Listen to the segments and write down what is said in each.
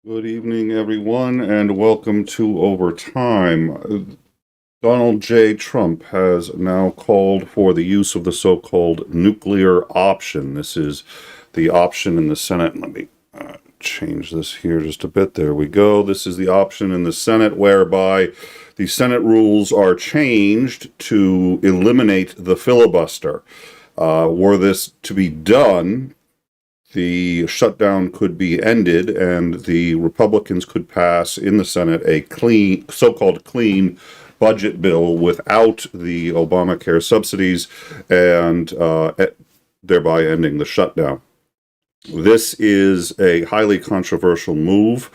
Good evening, everyone, and welcome to Overtime. Donald J. Trump has now called for the use of the so-called nuclear option. This is the option in the Senate. Let me change this here just a bit. There we go. This is the option in the Senate whereby the Senate rules are changed to eliminate the filibuster. Were this to be done, the shutdown could be ended and the Republicans could pass in the Senate a clean, so-called clean budget bill without the Obamacare subsidies and thereby ending the shutdown. This is a highly controversial move.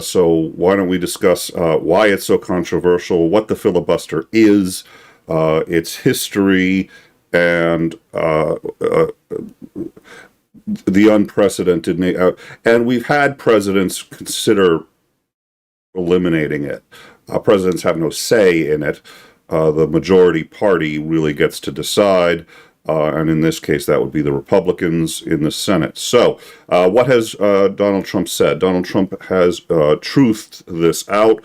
So why don't we discuss why it's so controversial, what the filibuster is, its history, and the unprecedented, and we've had presidents consider eliminating it. Presidents have no say in it. The majority party really gets to decide, and in this case, that would be the Republicans in the Senate. So, what has Donald Trump said? Donald Trump has truthed this out.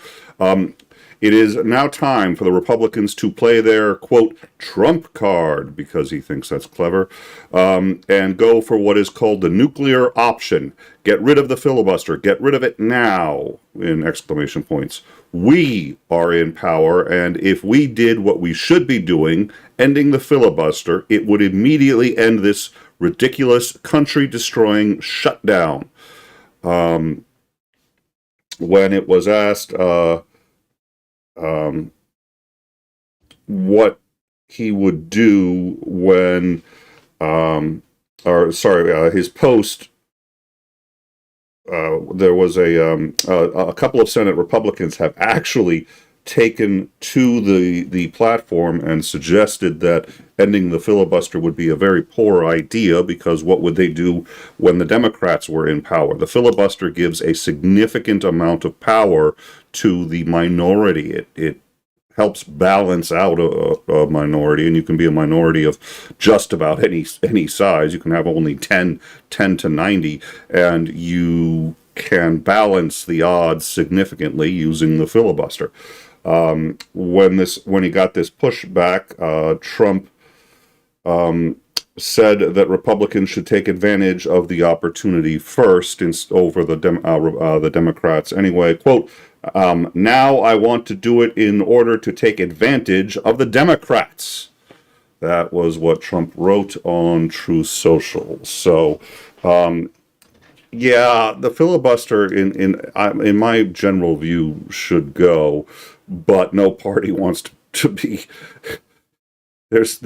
It is now time for the Republicans to play their, quote, Trump card, because he thinks that's clever, and go for what is called the nuclear option. Get rid of the filibuster. Get rid of it now, in exclamation points. We are in power, and if we did what we should be doing, ending the filibuster, it would immediately end this ridiculous, country-destroying shutdown. When it was asked what he would do when, his post, there was a couple of Senate Republicans have actually taken to the platform and suggested that ending the filibuster would be a very poor idea, because what would they do when the Democrats were in power? The filibuster gives a significant amount of power to the minority. It helps balance out a minority, and you can be a minority of just about any size. You can have only 10 to 90, and you can balance the odds significantly using the filibuster. When he got this pushback, Trump said that Republicans should take advantage of the opportunity first over the Democrats. Anyway, quote, now I want to do it in order to take advantage of the Democrats. That was what Trump wrote on Truth Social. So, yeah, the filibuster, in my general view, should go, but no party wants to be. There's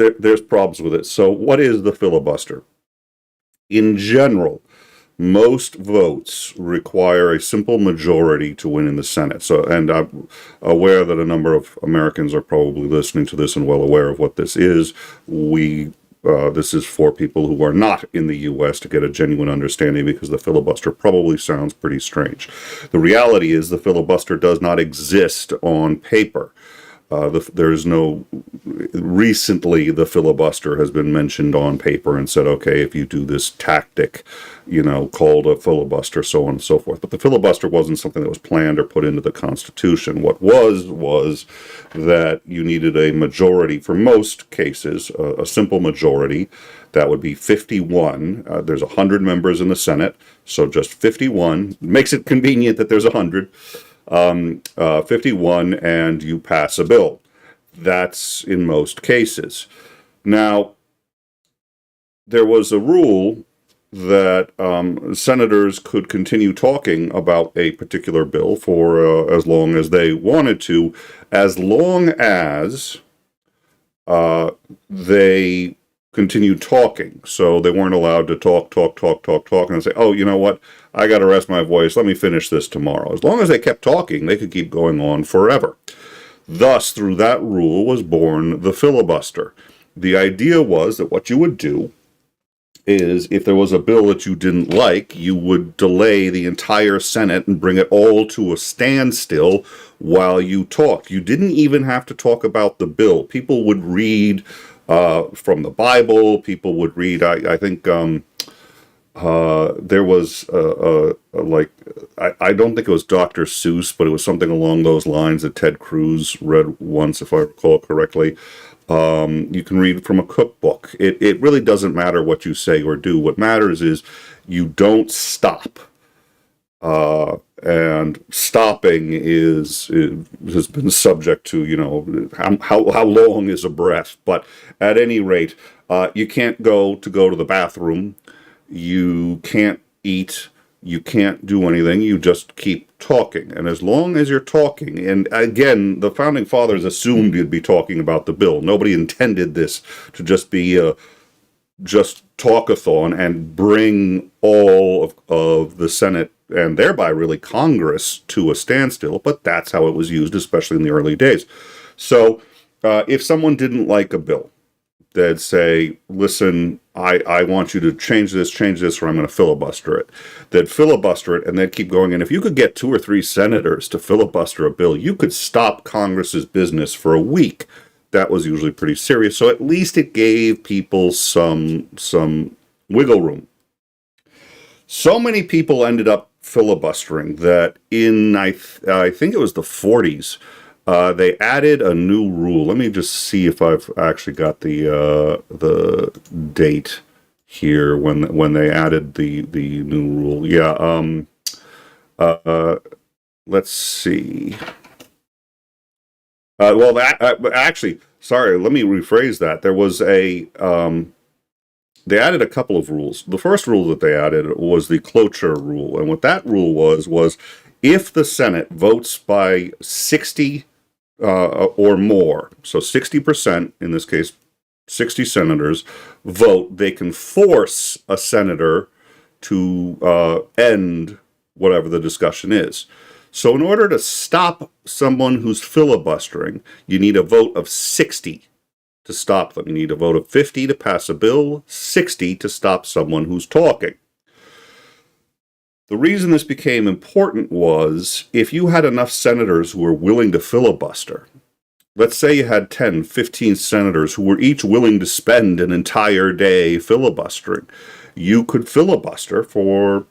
problems with it. So, what is the filibuster? In general, most votes require a simple majority to win in the Senate. So, and I'm aware that a number of Americans are probably listening to this and well aware of what this is. This is for people who are not in the U.S. to get a genuine understanding, because the filibuster probably sounds pretty strange. The reality is the filibuster does not exist on paper. Recently the filibuster has been mentioned on paper and said, okay, if you do this tactic, called a filibuster, so on and so forth. But the filibuster wasn't something that was planned or put into the Constitution. What was that you needed a majority for most cases, a simple majority. That would be 51. There's 100 members in the Senate, so just 51. Makes it convenient that there's 100. 51, and you pass a bill. That's in most cases. Now, there was a rule that senators could continue talking about a particular bill for as long as they wanted to, as long as they continued talking. So they weren't allowed to talk, and say, oh, you know what? I got to rest my voice. Let me finish this tomorrow. As long as they kept talking, they could keep going on forever. Thus, through that rule was born the filibuster. The idea was that what you would do is, if there was a bill that you didn't like, you would delay the entire Senate and bring it all to a standstill while you talked. You didn't even have to talk about the bill. People would read from the Bible. People would read, I think, there was like I don't think it was Dr. Seuss, but it was something along those lines that Ted Cruz read once, if I recall correctly. You can read from a cookbook. It really doesn't matter what you say or do. What matters is you don't stop. And stopping has been subject to, how long is a breath. But at any rate, you can't go to the bathroom. You can't eat. You can't do anything. You just keep talking. And as long as you're talking, and again, the founding fathers assumed you'd be talking about the bill. Nobody intended this to just be just talkathon and bring all of the Senate and thereby really Congress to a standstill, but that's how it was used, especially in the early days. So if someone didn't like a bill, they'd say, listen, I want you to change this, or I'm going to filibuster it. They'd filibuster it, and they'd keep going. And if you could get 2 or 3 senators to filibuster a bill, you could stop Congress's business for a week. That was usually pretty serious. So at least it gave people some wiggle room. So many people ended up filibustering that in, I think it was the 40s, they added a new rule. Let me just see if I've actually got the date here when they added the new rule. Yeah. Let's see. Well, actually, sorry. Let me rephrase that. There was they added a couple of rules. The first rule that they added was the Cloture rule, and what that rule was if the Senate votes by 60 or more, so 60%, in this case, 60 senators vote, they can force a senator to end whatever the discussion is. So in order to stop someone who's filibustering, you need a vote of 60 to stop them. You need a vote of 50 to pass a bill, 60 to stop someone who's talking. The reason this became important was if you had enough senators who were willing to filibuster, let's say you had 10, 15 senators who were each willing to spend an entire day filibustering, you could filibuster for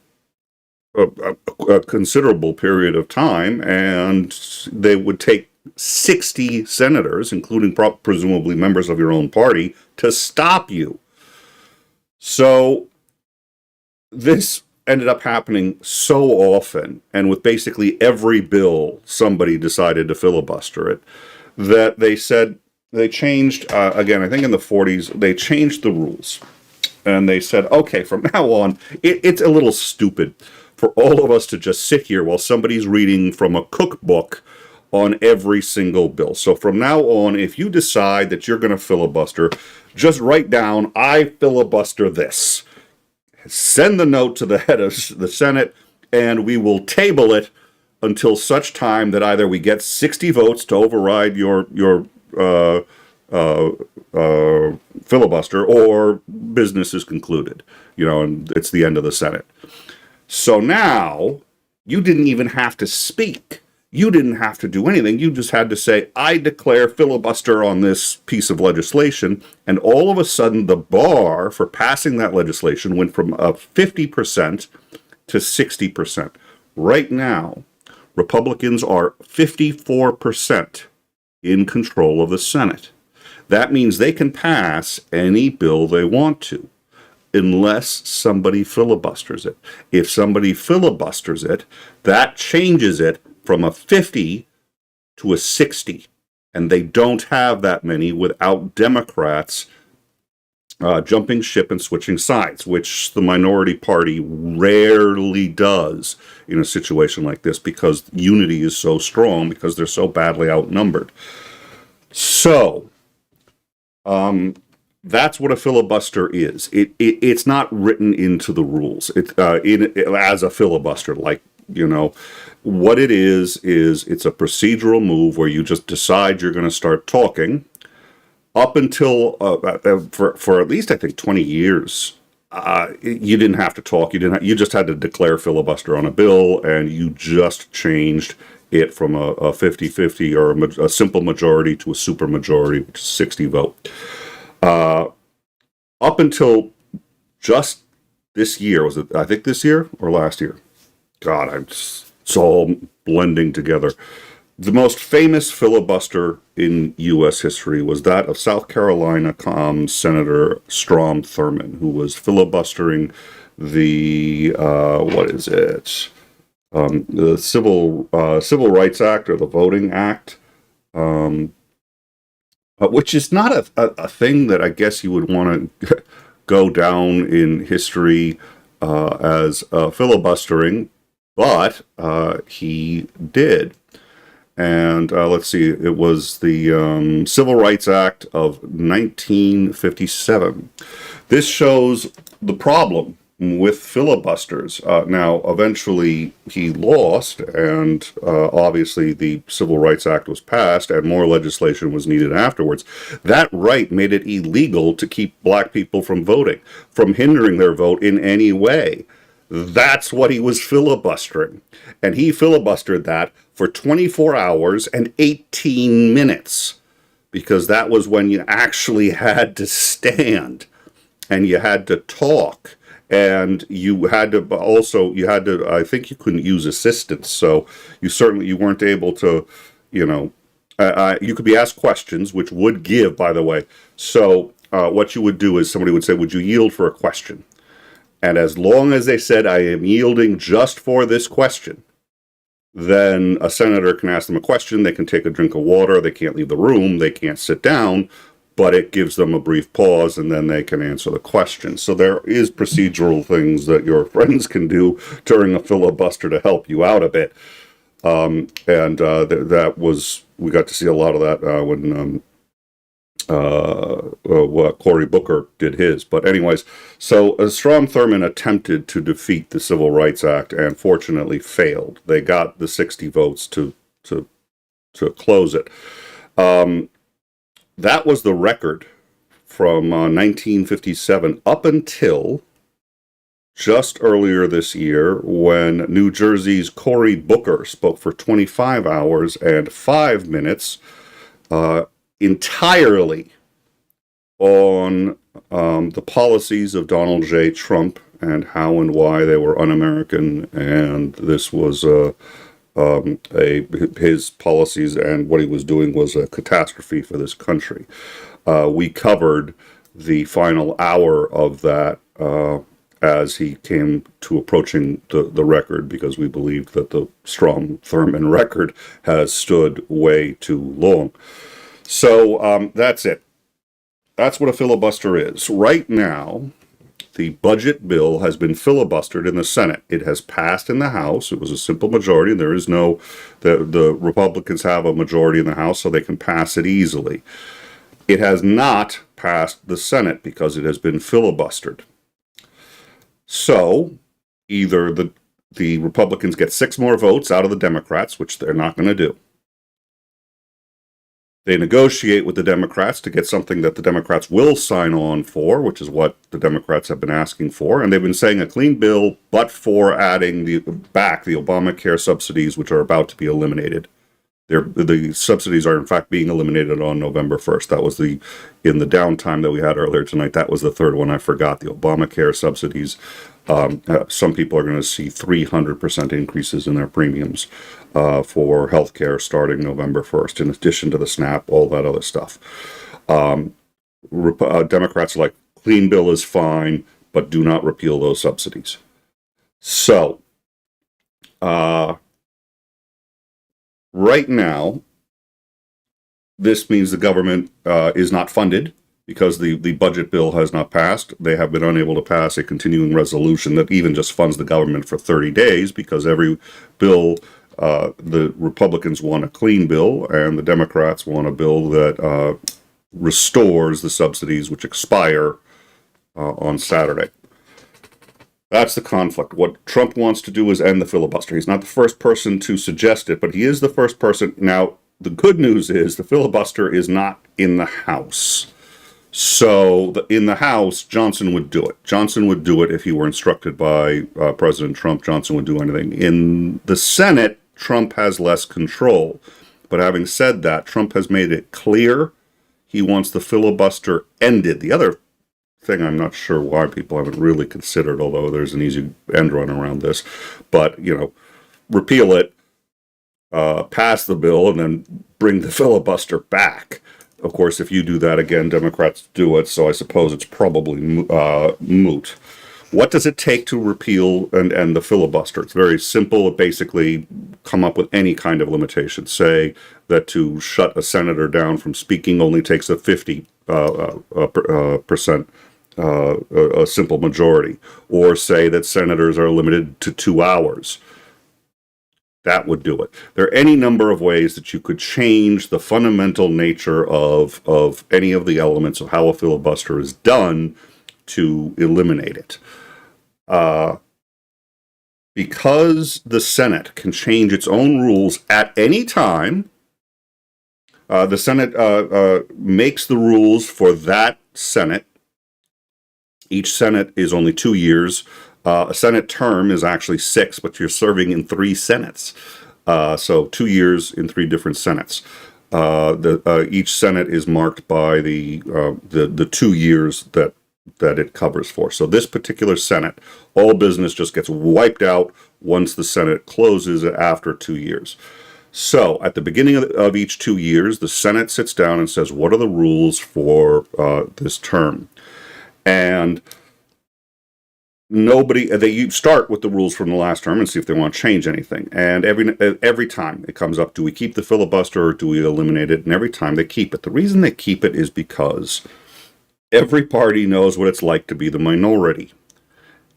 a considerable period of time, and they would take 60 senators, including presumably members of your own party, to stop you. So this ended up happening so often, and with basically every bill, somebody decided to filibuster it, that they said they changed, again, I think in the 40s, they changed the rules. And they said, okay, from now on, it's a little stupid for all of us to just sit here while somebody's reading from a cookbook on every single bill. So from now on, if you decide that you're going to filibuster, just write down, I filibuster this. Send the note to the head of the Senate, and we will table it until such time that either we get 60 votes to override your filibuster, or business is concluded. And it's the end of the Senate. So now, you didn't even have to speak. You didn't have to do anything. You just had to say, I declare filibuster on this piece of legislation. And all of a sudden, the bar for passing that legislation went from 50% to 60%. Right now, Republicans are 54% in control of the Senate. That means they can pass any bill they want to, unless somebody filibusters it. If somebody filibusters it, that changes it from a 50 to a 60. And they don't have that many without Democrats jumping ship and switching sides, which the minority party rarely does in a situation like this, because unity is so strong, because they're so badly outnumbered. So, that's what a filibuster is. It's not written into the rules. As a filibuster, what it is it's a procedural move where you just decide you're going to start talking. Up until for at least I think 20 years, you didn't have to talk. You just had to declare filibuster on a bill, and you just changed it from a 50-50 or a simple majority to a super majority, which is 60 vote. Up until just this year, was it, I think this year or last year? God, it's all blending together. The most famous filibuster in U.S. history was that of South Carolina Senator Strom Thurmond, who was filibustering the the Civil Rights Act, or the Voting Act, which is not a thing that I guess you would want to go down in history as filibustering, but he did. And let's see, it was the Civil Rights Act of 1957. This shows the problem with filibusters. Now, eventually he lost, and obviously the Civil Rights Act was passed, and more legislation was needed afterwards. That right made it illegal to keep black people from voting, from hindering their vote in any way. That's what he was filibustering. And he filibustered that for 24 hours and 18 minutes, because that was when you actually had to stand and you had to talk. And you had to, I think you couldn't use assistance. So you weren't able to, you could be asked questions, which would give, by the way. So what you would do is somebody would say, would you yield for a question? And as long as they said, I am yielding just for this question, then a senator can ask them a question. They can take a drink of water. They can't leave the room. They can't sit down. But it gives them a brief pause, and then they can answer the question. So there is procedural things that your friends can do during a filibuster to help you out a bit. That was, we got to see a lot of that when Cory Booker did his. But anyways, so Strom Thurmond attempted to defeat the Civil Rights Act and fortunately failed. They got the 60 votes to close it. That was the record from 1957 up until just earlier this year, when New Jersey's Cory Booker spoke for 25 hours and 5 minutes entirely on the policies of Donald J. Trump and how and why they were un-American, and this was his policies and what he was doing was a catastrophe for this country. We covered the final hour of that as he came to approaching the record, because we believed that the Strom Thurmond record has stood way too long. So that's it. That's what a filibuster is. Right now, the budget bill has been filibustered in the Senate. It has passed in the House. It was a simple majority. There is no, the Republicans have a majority in the House, so they can pass it easily. It has not passed the Senate because it has been filibustered. So either the Republicans get 6 more votes out of the Democrats, which they're not going to do. They negotiate with the Democrats to get something that the Democrats will sign on for, which is what the Democrats have been asking for. And they've been saying a clean bill, but for adding the Obamacare subsidies, which are about to be eliminated. The subsidies are, in fact, being eliminated on November 1st. That was in the downtime that we had earlier tonight. That was the third one I forgot, the Obamacare subsidies. Some people are going to see 300% increases in their premiums for health care starting November 1st, in addition to the SNAP, all that other stuff. Democrats are like, clean bill is fine, but do not repeal those subsidies. So, right now, this means the government is not funded because the budget bill has not passed. They have been unable to pass a continuing resolution that even just funds the government for 30 days, because every bill, the Republicans want a clean bill and the Democrats want a bill that restores the subsidies which expire on Saturday. That's the conflict. What Trump wants to do is end the filibuster. He's not the first person to suggest it, but he is the first person. Now, the good news is the filibuster is not in the House. So in the House, Johnson would do it. Johnson would do it if he were instructed by President Trump. Johnson would do anything. In the Senate, Trump has less control. But having said that, Trump has made it clear he wants the filibuster ended. The other thing I'm not sure why people haven't really considered, although there's an easy end run around this. But, repeal it, pass the bill, and then bring the filibuster back. Of course, if you do that again, Democrats do it, so I suppose it's probably moot. What does it take to repeal and end the filibuster? It's very simple. It basically come up with any kind of limitation. Say that to shut a senator down from speaking only takes a 50% a simple majority. Or say that senators are limited to 2 hours. That would do it. There are any number of ways that you could change the fundamental nature of any of the elements of how a filibuster is done to eliminate it. Because the Senate can change its own rules at any time, the Senate makes the rules for that Senate. Each Senate is only 2 years. A Senate term is actually 6, but you're serving in 3 Senates. So 2 years in 3 different Senates. Each Senate is marked by the 2 years that it covers for. So this particular Senate, all business just gets wiped out once the Senate closes after 2 years. So at the beginning of each 2 years, the Senate sits down and says, what are the rules for this term? And they start with the rules from the last term and see if they want to change anything. And every time it comes up, do we keep the filibuster or do we eliminate it? And every time they keep it. The reason they keep it is because every party knows what it's like to be the minority.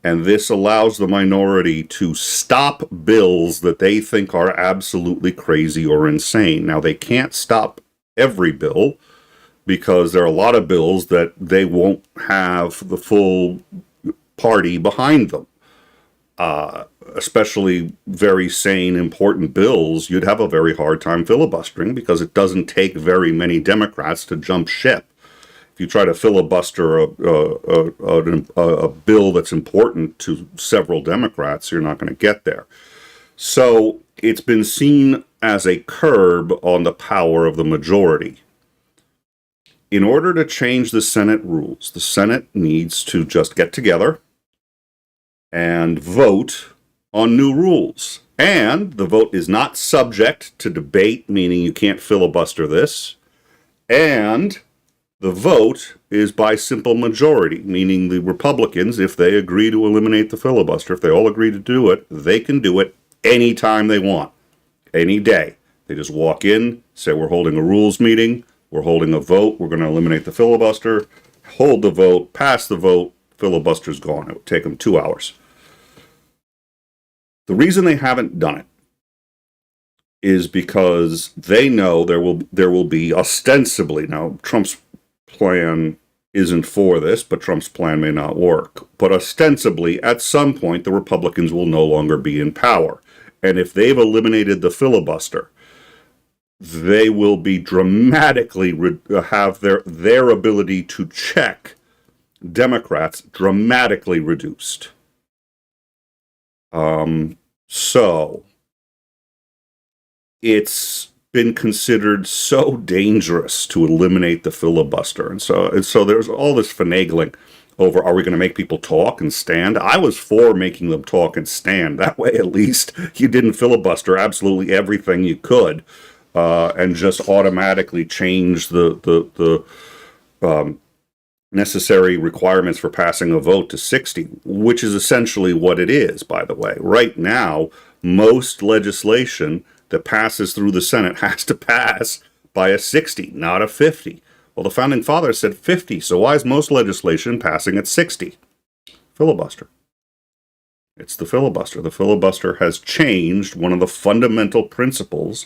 And this allows the minority to stop bills that they think are absolutely crazy or insane. Now, they can't stop every bill because there are a lot of bills that they won't have the full party behind them. Especially very sane, important bills, you'd have a very hard time filibustering because it doesn't take very many Democrats to jump ship. If you try to filibuster a bill that's important to several Democrats, you're not going to get there. So it's been seen as a curb on the power of the majority. In order to change the Senate rules, the Senate needs to just get together and vote on new rules. And the vote is not subject to debate, meaning you can't filibuster this. And the vote is by simple majority, meaning the Republicans, if they agree to eliminate the filibuster, if they all agree to do it, they can do it anytime they want, any day. They just walk in, say we're holding a rules meeting, we're holding a vote, we're going to eliminate the filibuster, hold the vote, pass the vote, filibuster's gone. It would take them 2 hours. The reason they haven't done it is because they know there will be ostensibly, now Trump's plan isn't for this, but Trump's plan may not work. But ostensibly, at some point, the Republicans will no longer be in power. And if they've eliminated the filibuster, they will be dramatically have their ability to check Democrats dramatically reduced. So it's been considered so dangerous to eliminate the filibuster. And so there's all this finagling over, are we going to make people talk and stand? I was for making them talk and stand. That way, at least, you didn't filibuster absolutely everything you could and just automatically change the necessary requirements for passing a vote to 60, which is essentially what it is, by the way. Right now, most legislation that passes through the Senate has to pass by a 60, not a 50. Well, the Founding Fathers said 50, so why is most legislation passing at 60? Filibuster. It's the filibuster. The filibuster has changed one of the fundamental principles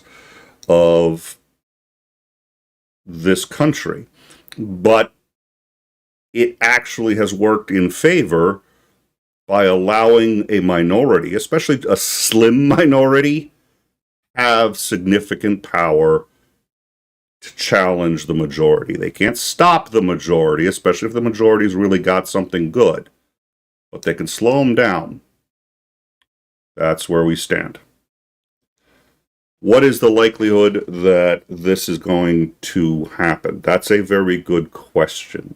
of this country. But it actually has worked in favor by allowing a minority, especially a slim minority, have significant power to challenge the majority. They can't stop the majority, especially if the majority's really got something good. But they can slow them down. That's where we stand. What is the likelihood that this is going to happen? That's a very good question.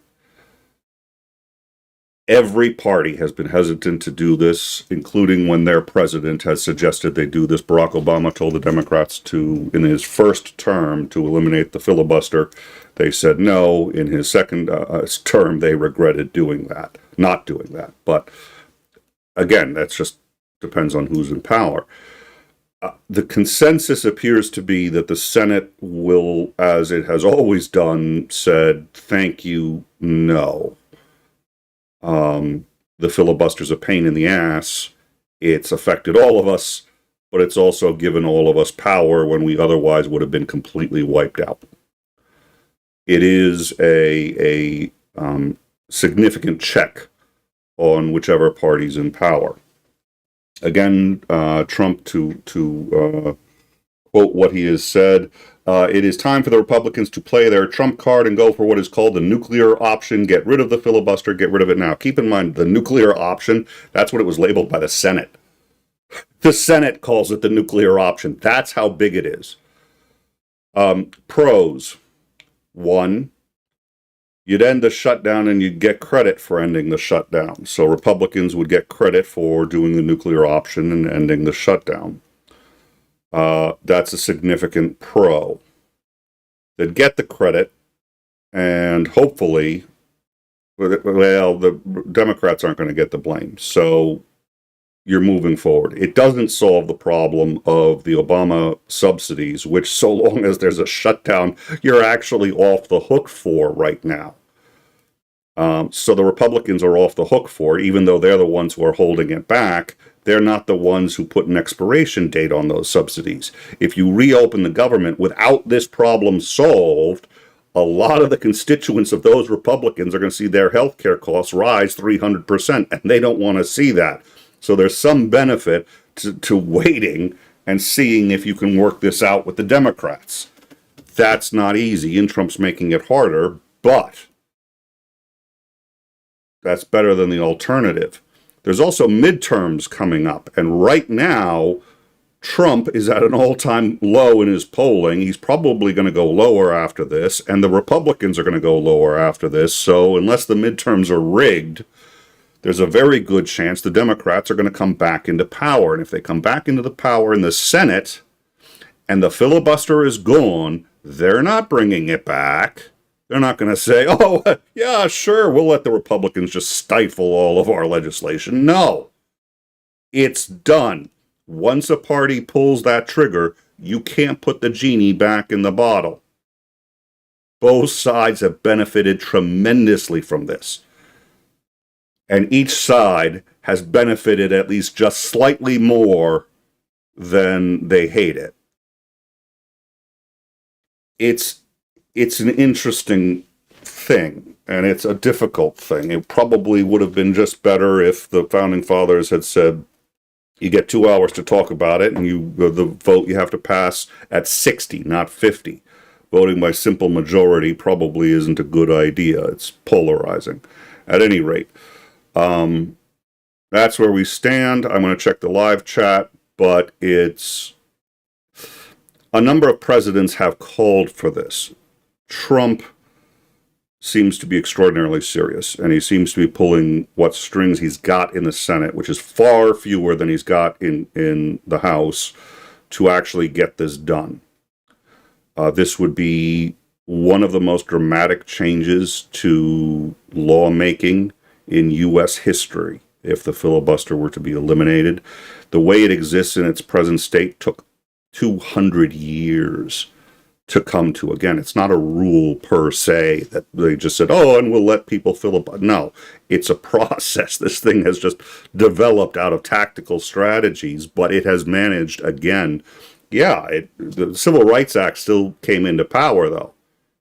Every party has been hesitant to do this, including when their president has suggested they do this. Barack Obama told the Democrats to, in his first term, to eliminate the filibuster. They said no. In his second term, they regretted doing that, not doing that. But again, that's just depends on who's in power. The consensus appears to be that the Senate will, as it has always done, said, thank you, no. The filibuster's a pain in the ass. It's affected all of us, but it's also given all of us power when we otherwise would have been completely wiped out. It is a significant check on whichever party's in power. Again, Trump, to quote what he has said, it is time for the Republicans to play their trump card and go for what is called the nuclear option. Get rid of the filibuster. Get rid of it now. Keep in mind, the nuclear option, that's what it was labeled by the Senate. The Senate calls it the nuclear option. That's how big it is. Pros. One, you'd end the shutdown and you'd get credit for ending the shutdown. So Republicans would get credit for doing the nuclear option and ending the shutdown. That's a significant pro. They'd get the credit, and hopefully, well, the Democrats aren't going to get the blame. So you're moving forward. It doesn't solve the problem of the Obama subsidies, which so long as there's a shutdown, you're actually off the hook for right now. So the Republicans are off the hook for it, even though they're the ones who are holding it back. They're not the ones who put an expiration date on those subsidies. If you reopen the government without this problem solved, a lot of the constituents of those Republicans are going to see their health care costs rise 300%, and they don't want to see that. So there's some benefit to waiting and seeing if you can work this out with the Democrats. That's not easy, and Trump's making it harder, but that's better than the alternative. There's also midterms coming up, and right now, Trump is at an all-time low in his polling. He's probably going to go lower after this, and the Republicans are going to go lower after this. So unless the midterms are rigged, there's a very good chance the Democrats are going to come back into power. And if they come back into the power in the Senate, and the filibuster is gone, they're not bringing it back. They're not going to say, oh, yeah, sure, we'll let the Republicans just stifle all of our legislation. No, it's done. Once a party pulls that trigger, you can't put the genie back in the bottle. Both sides have benefited tremendously from this. And each side has benefited at least just slightly more than they hate it. It's an interesting thing, and it's a difficult thing. It probably would have been just better if the Founding Fathers had said, you get 2 hours to talk about it, and the vote you have to pass at 60, not 50. Voting by simple majority probably isn't a good idea. It's polarizing. At any rate, that's where we stand. I'm going to check the live chat, but it's a number of presidents have called for this. Trump seems to be extraordinarily serious, and he seems to be pulling what strings he's got in the Senate, which is far fewer than he's got in the House, to actually get this done. This would be one of the most dramatic changes to lawmaking in U.S. history if the filibuster were to be eliminated. The way it exists in its present state took 200 years to come to. Again, it's not a rule per se that they just said, oh, and we'll let people filibuster. No, it's a process. This thing has just developed out of tactical strategies, but it has managed, again, the Civil Rights Act still came into power, though.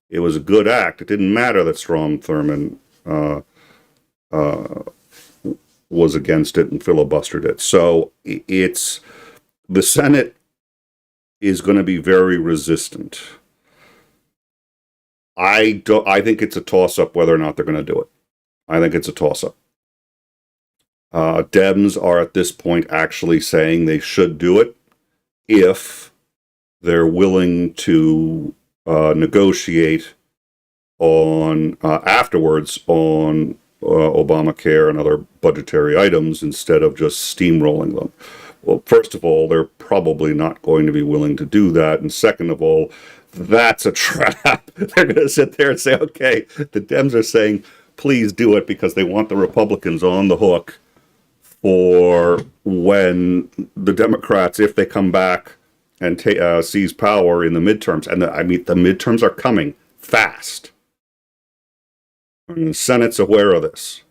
It was a good act. It didn't matter that Strom Thurmond was against it and filibustered it. So it's the Senate is going to be very resistant. I think it's a toss-up whether or not they're going to do it. I think it's a toss-up. Dems are at this point actually saying they should do it if they're willing to negotiate on afterwards on Obamacare and other budgetary items instead of just steamrolling them. Well, first of all, they're probably not going to be willing to do that. And second of all, that's a trap. They're going to sit there and say, okay, the Dems are saying, please do it because they want the Republicans on the hook for when the Democrats, if they come back and seize power in the midterms. And I mean, the midterms are coming fast. And the Senate's aware of this.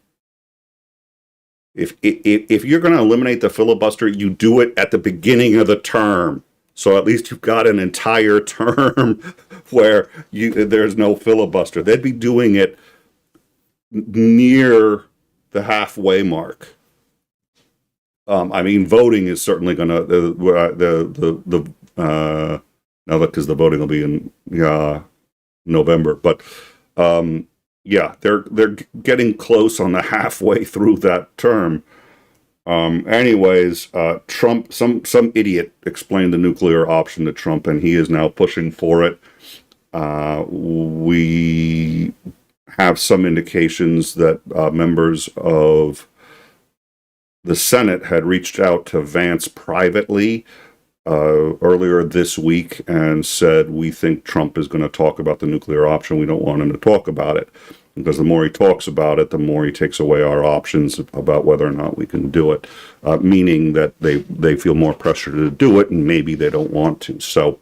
If you're going to eliminate the filibuster, you do it at the beginning of the term. So at least you've got an entire term where there's no filibuster. They'd be doing it near the halfway mark. I mean, voting is certainly going to now because the voting will be in November, but yeah, they're getting close on the halfway through that term. Anyways, Trump, some idiot explained the nuclear option to Trump, and he is now pushing for it. We have some indications that members of the Senate had reached out to Vance privately earlier this week and said, we think Trump is going to talk about the nuclear option. We don't want him to talk about it because the more he talks about it, the more he takes away our options about whether or not we can do it, meaning that they feel more pressure to do it and maybe they don't want to. So,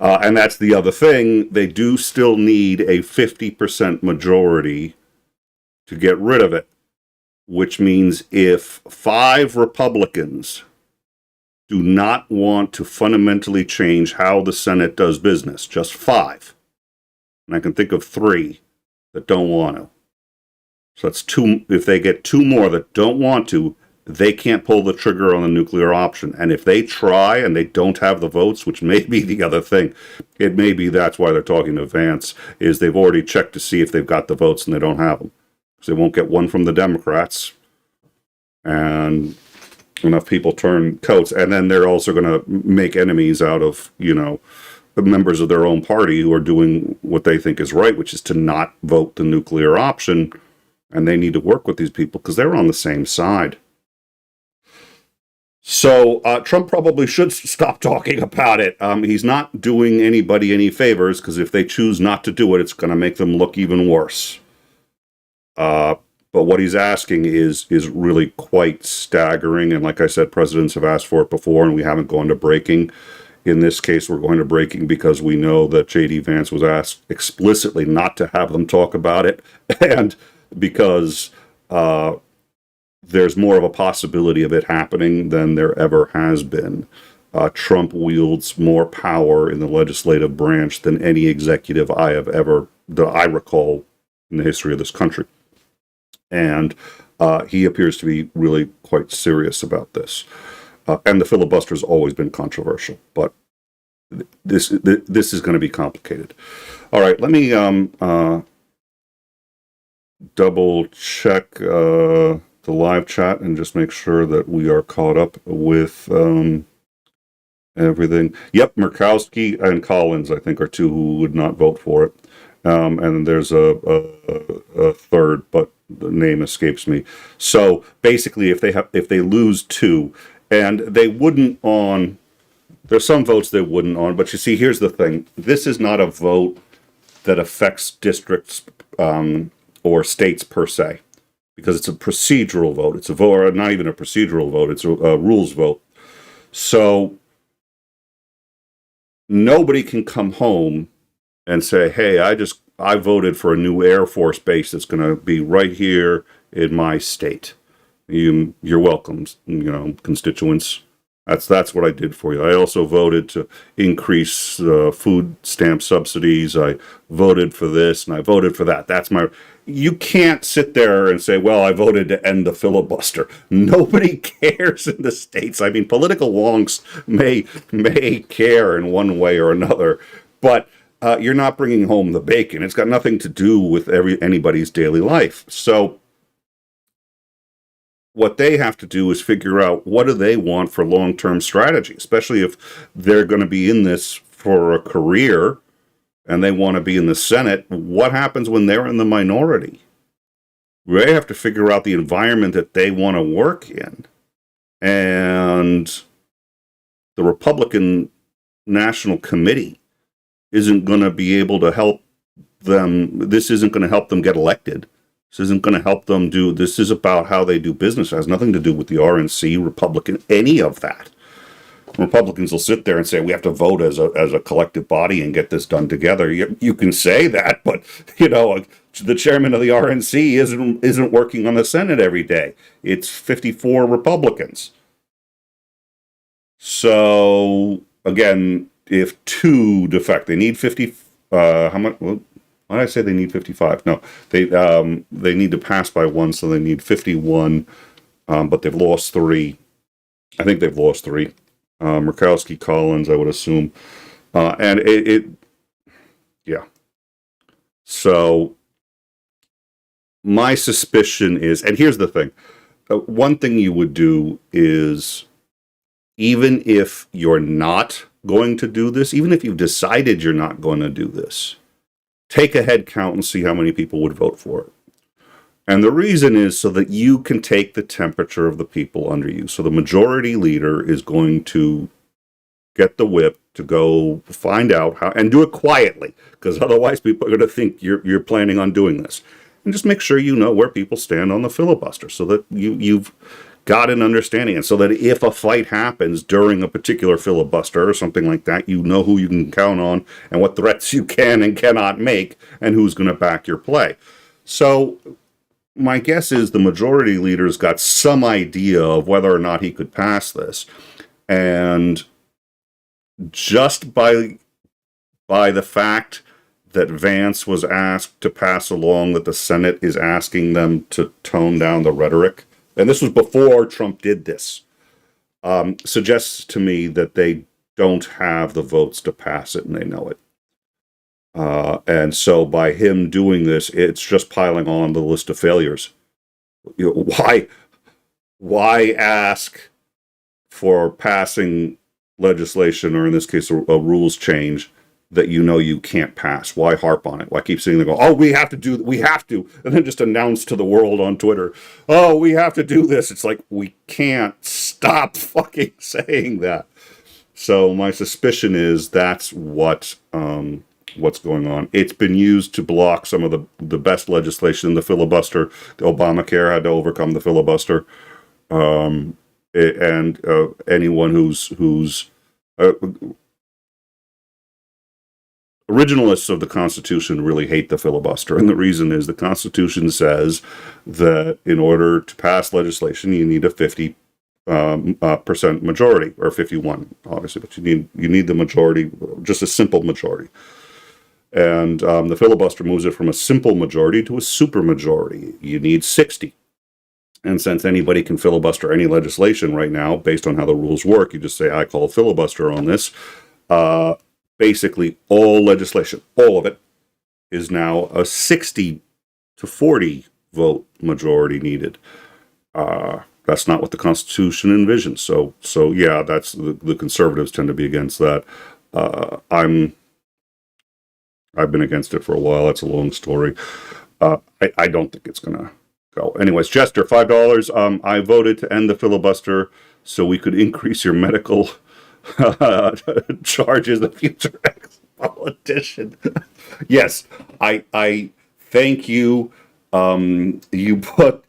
and that's the other thing. They do still need a 50% majority to get rid of it, which means if 5 Republicans do not want to fundamentally change how the Senate does business, just 5, and I can think of 3 that don't want to. So that's 2. If they get 2 more that don't want to, they can't pull the trigger on the nuclear option. And if they try and they don't have the votes, which may be the other thing, it may be that's why they're talking to Vance, is they've already checked to see if they've got the votes and they don't have them. Because they won't get one from the Democrats. And enough people turn coats. And then they're also going to make enemies out of, the members of their own party who are doing what they think is right, which is to not vote the nuclear option. And they need to work with these people because they're on the same side. So Trump probably should stop talking about it. He's not doing anybody any favors because if they choose not to do it, it's going to make them look even worse. But what he's asking is really quite staggering. And like I said, presidents have asked for it before, and we haven't gone to breaking. In this case, we're going to breaking because we know that J.D. Vance was asked explicitly not to have them talk about it, and because there's more of a possibility of it happening than there ever has been. Trump wields more power in the legislative branch than any executive that I recall in the history of this country. And he appears to be really quite serious about this. And the filibuster has always been controversial, but this is going to be complicated. All right, let me double check the live chat and just make sure that we are caught up with everything. Yep, Murkowski and Collins, I think, are 2 who would not vote for it. And there's a third, but the name escapes me. So basically, if they lose 2, and they wouldn't on, there's some votes they wouldn't on, but you see, here's the thing: this is not a vote that affects districts or states per se, because it's a procedural vote. It's a vote, or not even a procedural vote. It's a rules vote. So nobody can come home and say, hey, I voted for a new Air Force base that's going to be right here in my state. You're welcome, constituents. That's what I did for you. I also voted to increase food stamp subsidies. I voted for this and I voted for that. You can't sit there and say, well, I voted to end the filibuster. Nobody cares in the states. I mean, political wonks may care in one way or another, but you're not bringing home the bacon. It's got nothing to do with anybody's daily life. So what they have to do is figure out what do they want for long-term strategy, especially if they're going to be in this for a career and they want to be in the Senate. What happens when they're in the minority? They have to figure out the environment that they want to work in. And the Republican National Committee isn't going to be able to help them. This isn't going to help them get elected. This isn't going to help them do, this is about how they do business. It has nothing to do with the RNC, Republican, any of that. Republicans will sit there and say, we have to vote as a collective body and get this done together. You can say that, but, the chairman of the RNC isn't working on the Senate every day. It's 54 Republicans. So, again, if 2 defect, they need 50, how much, well, why did I say they need 55? No, they need to pass by 1, so they need 51, but they've lost 3. I think they've lost 3. Murkowski, Collins, I would assume. And yeah. So, my suspicion is, and here's the thing, one thing you would do is, even if you're not going to do this, even if you've decided you're not going to do this, take a head count and see how many people would vote for it. And the reason is so that you can take the temperature of the people under you. So the majority leader is going to get the whip to go find out how, and do it quietly, because otherwise people are going to think you're planning on doing this. And just make sure you know where people stand on the filibuster, so that you've got an understanding, and so that if a fight happens during a particular filibuster or something like that, you know who you can count on and what threats you can and cannot make and who's going to back your play. So my guess is the majority leader's got some idea of whether or not he could pass this, and just by the fact that Vance was asked to pass along that the Senate is asking them to tone down the rhetoric, and this was before Trump did this, suggests to me that they don't have the votes to pass it, and they know it. And so by him doing this, it's just piling on the list of failures. Why ask for passing legislation, or in this case, a rules change that you can't pass? Why harp on it? Why keep sitting there going, oh, we have to, and then just announce to the world on Twitter, oh, we have to do this. It's like, we can't stop fucking saying that. So my suspicion is that's what's going on. It's been used to block some of the best legislation, the filibuster. The Obamacare had to overcome the filibuster. And anyone who's originalists of the Constitution really hate the filibuster, and the reason is the Constitution says that in order to pass legislation, you need a 50% majority, or 51, obviously, but you need the majority, just a simple majority. And the filibuster moves it from a simple majority to a supermajority. You need 60. And since anybody can filibuster any legislation right now, based on how the rules work, you just say, I call filibuster on this. Basically, all legislation, all of it, is now a 60 to 40 vote majority needed. That's not what the Constitution envisions. So yeah, that's the conservatives tend to be against that. I've been against it for a while. That's a long story. I don't think it's gonna go. Anyways, Jester, $5. I voted to end the filibuster so we could increase your medical charges, the future ex-politician. Yes, I thank you. You put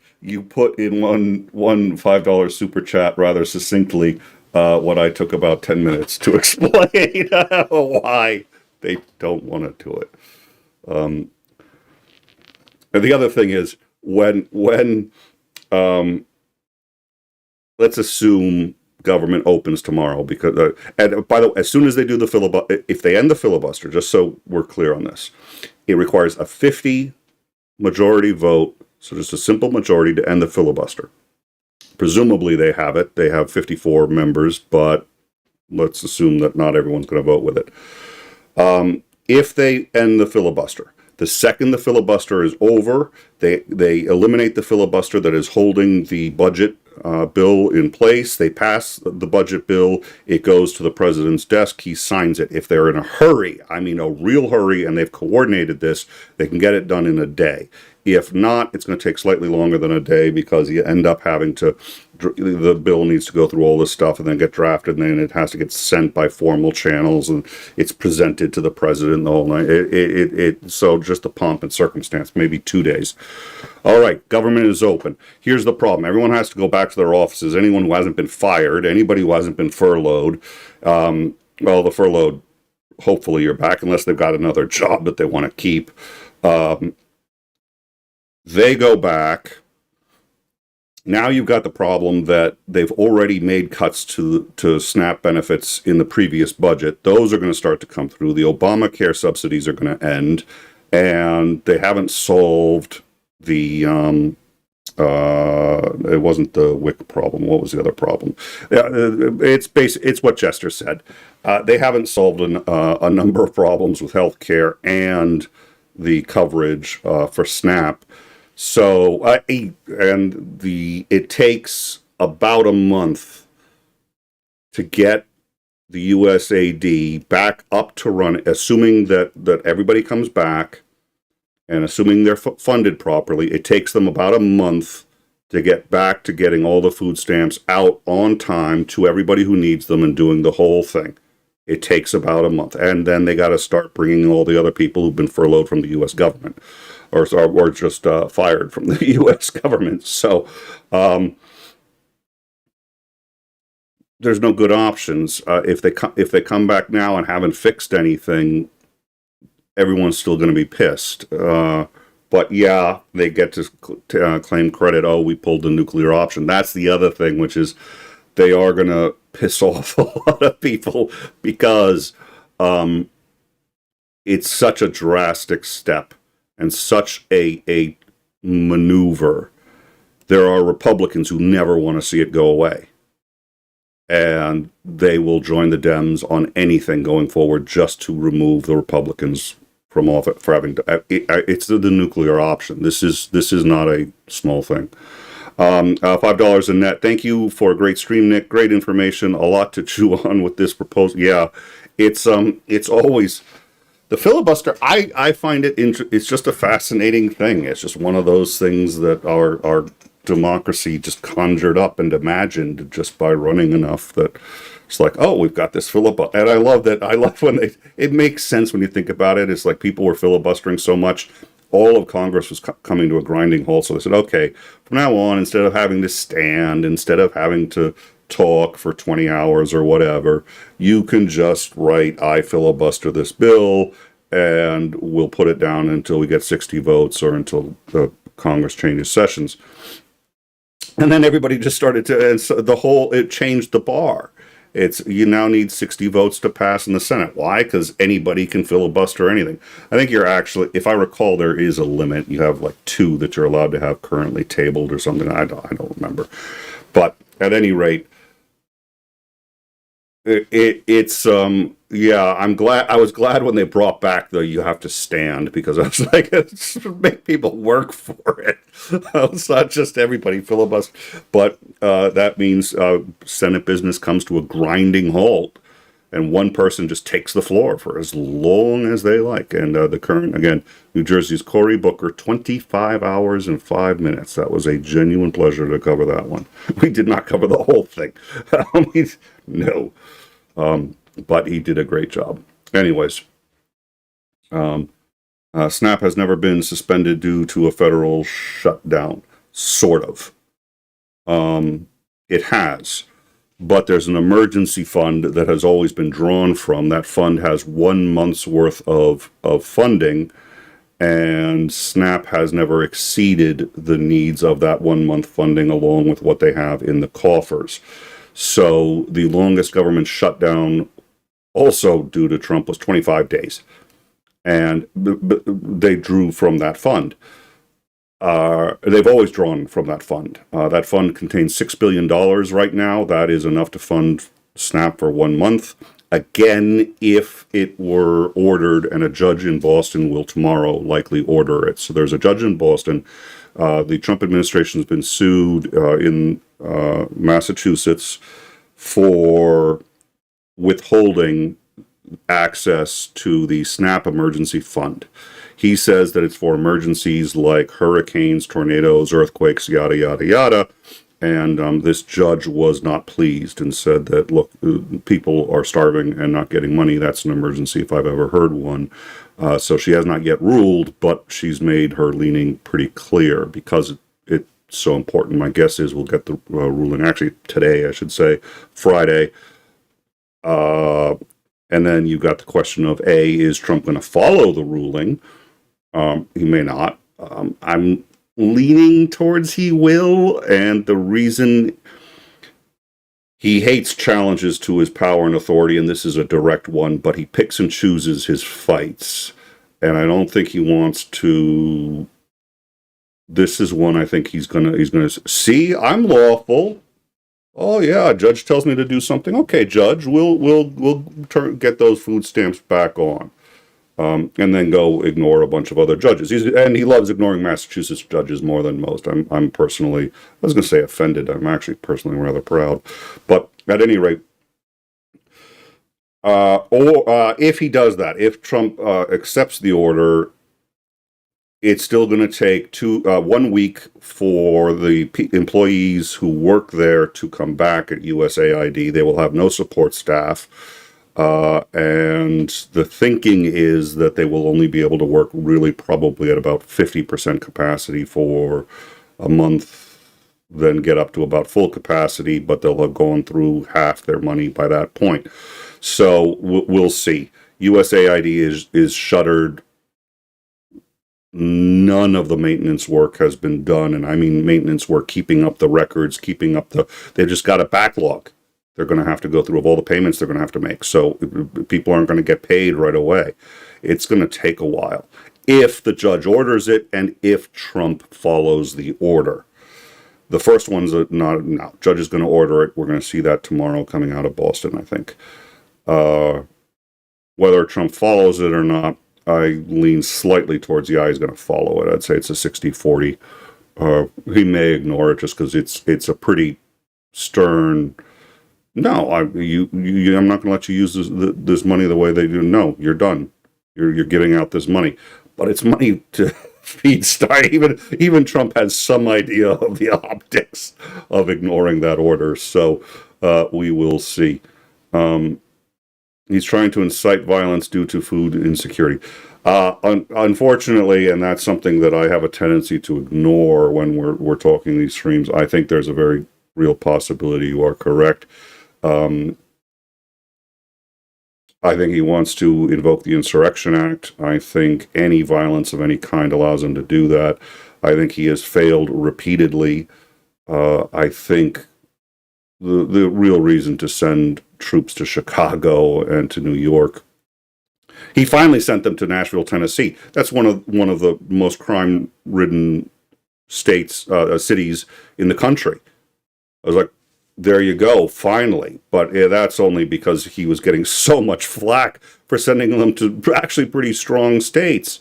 in one $5 super chat rather succinctly what I took about 10 minutes to explain why they don't want to do it. And the other thing is when let's assume government opens tomorrow, because and by the way, as soon as they do the filibuster, if they end the filibuster, just so we're clear on this, it requires a 50 majority vote, so just a simple majority to end the filibuster. Presumably they have it. They have 54 members, but let's assume that not everyone's going to vote with it. If they end the filibuster, the second the filibuster is over, they eliminate the filibuster that is holding the budget bill in place. They pass the budget bill. It goes to the president's desk. He signs it. If they're in a hurry, I mean a real hurry, and they've coordinated this, they can get it done in a day. If not, it's going to take slightly longer than a day because you end up having to, the bill needs to go through all this stuff and then get drafted, and then it has to get sent by formal channels, and it's presented to the president the whole night. So just the pomp and circumstance, maybe 2 days. All right, government is open. Here's the problem. Everyone has to go back to their offices. Anyone who hasn't been fired, anybody who hasn't been furloughed, well, the furloughed, hopefully you're back unless they've got another job that they want to keep. They go back. Now you've got the problem that they've already made cuts to SNAP benefits in the previous budget. Those are going to start to come through. The Obamacare subsidies are going to end, and they haven't solved the it wasn't the WIC problem. What was the other problem? It's what Jester said. They haven't solved a number of problems with healthcare and the coverage for SNAP. So it takes about a month to get the USAID back up to run, assuming that everybody comes back and assuming they're funded properly. It takes them about a month to get back to getting all the food stamps out on time to everybody who needs them and doing the whole thing. It takes about a month. And then they got to start bringing all the other people who've been furloughed from the U.S. government or just fired from the U.S. government. So there's no good options. If they come back now and haven't fixed anything, everyone's still going to be pissed. But yeah, they get to claim credit. Oh, we pulled the nuclear option. That's the other thing, which is they are going to piss off a lot of people because it's such a drastic step and such a maneuver. There are Republicans who never want to see it go away. And they will join the Dems on anything going forward just to remove the Republicans from office for having to. It's the nuclear option. This is not a small thing. $5 a net. Thank you for a great stream, Nick. Great information. A lot to chew on with this proposal. Yeah, it's always the filibuster. I find it's just a fascinating thing. It's just one of those things that our democracy just conjured up and imagined just by running enough that it's like, oh, we've got this filibuster. And I love when it makes sense when you think about it. It's like people were filibustering so much, all of Congress was coming to a grinding halt. So they said, okay, from now on, instead of having to stand, instead of having to talk for 20 hours or whatever, you can just write, I filibuster this bill, and we'll put it down until we get 60 votes or until the Congress changes sessions. And then everybody just started to, and so it changed the bar. You now need 60 votes to pass in the Senate. Why? Because anybody can filibuster anything. I think you're actually, if I recall, there is a limit. You have like 2 that you're allowed to have currently tabled or something. I don't remember. But at any rate, it's I was glad when they brought back the you have to stand, because I was like, it's make people work for it. It's not just everybody filibuster, but that means Senate business comes to a grinding halt, and one person just takes the floor for as long as they like. And the current, again, New Jersey's Cory Booker, 25 hours and 5 minutes. That was a genuine pleasure to cover that one. We did not cover the whole thing. No. But he did a great job. Anyways, SNAP has never been suspended due to a federal shutdown. Sort of. It has. But there's an emergency fund that has always been drawn from. That fund has 1 month's worth of funding, and SNAP has never exceeded the needs of that 1 month funding along with what they have in the coffers. So the longest government shutdown, also due to Trump, was 25 days. And they drew from that fund. They've always drawn from that fund. That fund contains $6 billion right now. That is enough to fund SNAP for 1 month. Again, if it were ordered, and a judge in Boston will tomorrow likely order it. So there's a judge in Boston. The Trump administration has been sued in Massachusetts for withholding access to the SNAP emergency fund. He says that it's for emergencies like hurricanes, tornadoes, earthquakes, yada, yada, yada. And this judge was not pleased and said that, look, people are starving and not getting money. That's an emergency if I've ever heard one. So she has not yet ruled, but she's made her leaning pretty clear because it's so important. My guess is we'll get the ruling actually today, I should say, Friday. And then you've got the question of, A, is Trump going to follow the ruling? He may not. I'm leaning towards he will, and the reason he hates challenges to his power and authority, and this is a direct one, but he picks and chooses his fights, and I don't think he wants to. This is one I think he's gonna see. I'm lawful. Oh yeah, judge tells me to do something. Okay, judge, we'll get those food stamps back on. And then go ignore a bunch of other judges. And he loves ignoring Massachusetts judges more than most. I'm personally, I was going to say offended. I'm actually personally rather proud. But at any rate, if he does that, if Trump accepts the order, it's still going to take 1 week for the employees who work there to come back at USAID. They will have no support staff. And the thinking is that they will only be able to work really probably at about 50% capacity for a month, then get up to about full capacity, but they'll have gone through half their money by that point. So we'll see. USAID is shuttered. None of the maintenance work has been done, and I mean maintenance work, keeping up the records, they've just got a backlog. They're going to have to go through of all the payments they're going to have to make. So people aren't going to get paid right away. It's going to take a while. If the judge orders it and if Trump follows the order. The first one's no. Judge is going to order it. We're going to see that tomorrow coming out of Boston, I think. Whether Trump follows it or not, I lean slightly towards he's going to follow it. I'd say it's a 60-40. He may ignore it just because it's a pretty stern... No, I'm not going to let you use this money the way they do. No, you're done. You're giving out this money, but it's money to feed Stein. Even Trump has some idea of the optics of ignoring that order. So we will see. He's trying to incite violence due to food insecurity. Unfortunately, and that's something that I have a tendency to ignore when we're talking these streams. I think there's a very real possibility you are correct. I think he wants to invoke the Insurrection Act. I think any violence of any kind allows him to do that. I think he has failed repeatedly. I think the real reason to send troops to Chicago and to New York, he finally sent them to Nashville, Tennessee. That's one of the most crime-ridden cities in the country. I was like, there you go, finally. But that's only because he was getting so much flack for sending them to actually pretty strong states.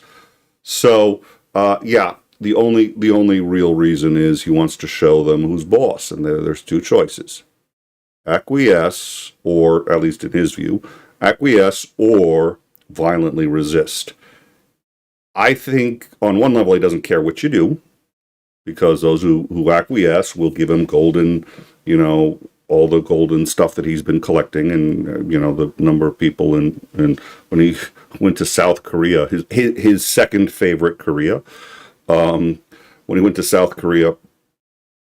So, the only real reason is he wants to show them who's boss. And there's two choices. Acquiesce, or at least in his view, acquiesce or violently resist. I think on one level he doesn't care what you do, because those who acquiesce will give him golden, all the golden stuff that he's been collecting, and the number of people and when he went to South Korea, his second favorite Korea, when he went to South Korea,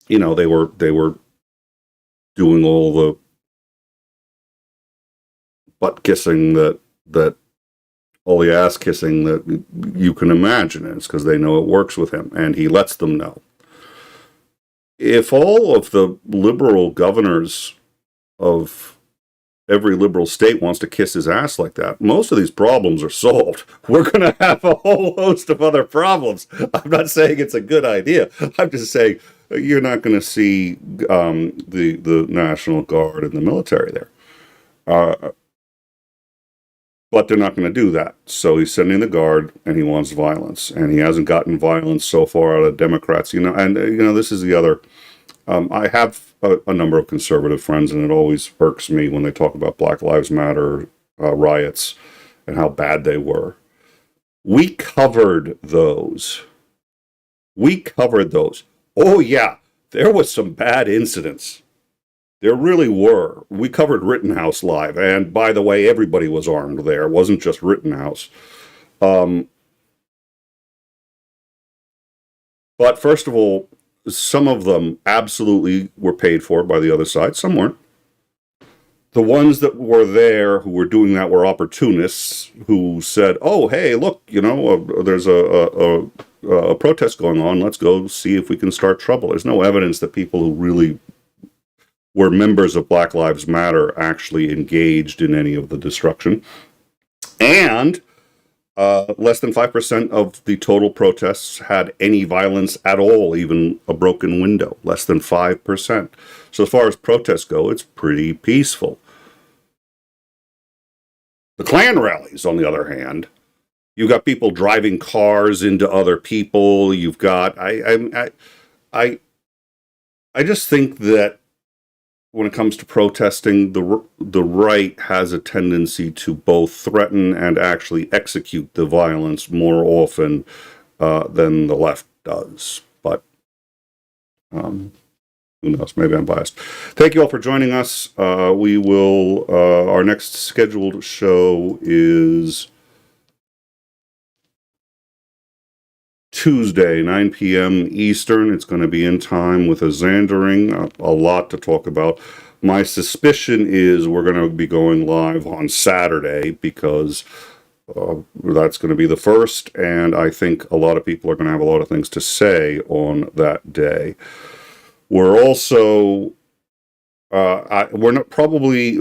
they were doing all the butt kissing that all the ass kissing that you can imagine. It's because they know it works with him, and he lets them know. If all of the liberal governors of every liberal state wants to kiss his ass like that, most of these problems are solved. We're going to have a whole host of other problems. I'm not saying it's a good idea. I'm just saying you're not going to see the National Guard and the military there. But they're not going to do that. So he's sending the Guard, and he wants violence. And he hasn't gotten violence so far out of Democrats. This is the other... I have a number of conservative friends, and it always irks me when they talk about Black Lives Matter riots and how bad they were. We covered those. Oh, yeah, there was some bad incidents. There really were. We covered Rittenhouse live. And by the way, everybody was armed there. It wasn't just Rittenhouse. But first of all, some of them absolutely were paid for by the other side. Some weren't. The ones that were there who were doing that were opportunists who said, oh, hey, look, there's a protest going on. Let's go see if we can start trouble. There's no evidence that people who really were members of Black Lives Matter actually engaged in any of the destruction. And less than 5% of the total protests had any violence at all, even a broken window. Less than 5%. So as far as protests go, it's pretty peaceful. The Klan rallies, on the other hand, you've got people driving cars into other people. You've got I just think that when it comes to protesting, the right has a tendency to both threaten and actually execute the violence more often than the left does. But who knows? Maybe I'm biased. Thank you all for joining us. We will. Our next scheduled show is Tuesday, 9 p.m. Eastern. It's going to be in time with a Xandering. A lot to talk about. My suspicion is we're going to be going live on Saturday because that's going to be the first, and I think a lot of people are going to have a lot of things to say on that day. We're also, we're not probably,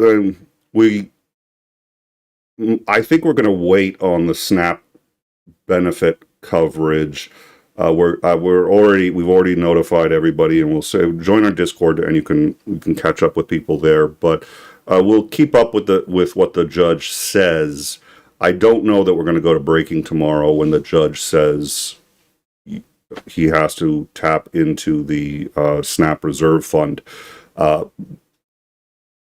I think we're going to wait on the SNAP benefit coverage. We've already notified everybody, and we'll say join our Discord, and you can catch up with people there. But we'll keep up with what the judge says. I don't know that we're going to go to breaking tomorrow when the judge says he has to tap into the SNAP reserve fund.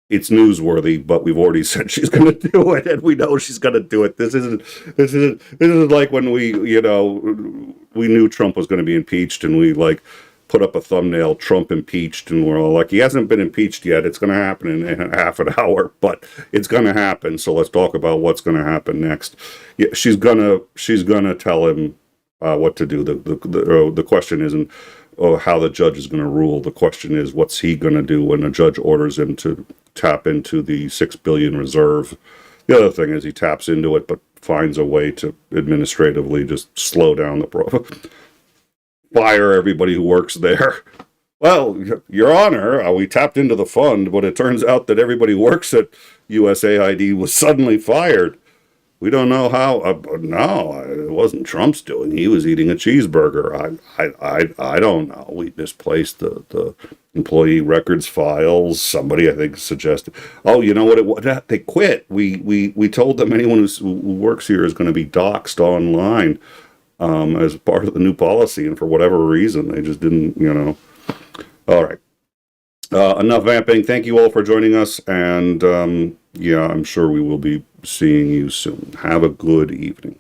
It's newsworthy, but we've already said she's going to do it, and we know she's going to do it. This isn't like when we knew Trump was going to be impeached, and we put up a thumbnail, Trump impeached, and we're all like, he hasn't been impeached yet. It's going to happen in half an hour, but it's going to happen. So let's talk about what's going to happen next. Yeah, she's gonna tell him what to do. The question isn't how the judge is going to rule. The question is, what's he going to do when a judge orders him to tap into the $6 billion reserve? The other thing is he taps into it, but finds a way to administratively just slow down the fire everybody who works there. Well, Your Honor, we tapped into the fund, but it turns out that everybody who works at USAID was suddenly fired. We don't know how. No, it wasn't Trump's doing. He was eating a cheeseburger. I don't know. We misplaced the employee records files. Somebody, I think, suggested. Oh, you know what? It was? They quit. We told them anyone who works here is going to be doxxed online as part of the new policy, and for whatever reason, they just didn't. All right. Enough vamping. Thank you all for joining us, and yeah, I'm sure we will be seeing you soon. Have a good evening.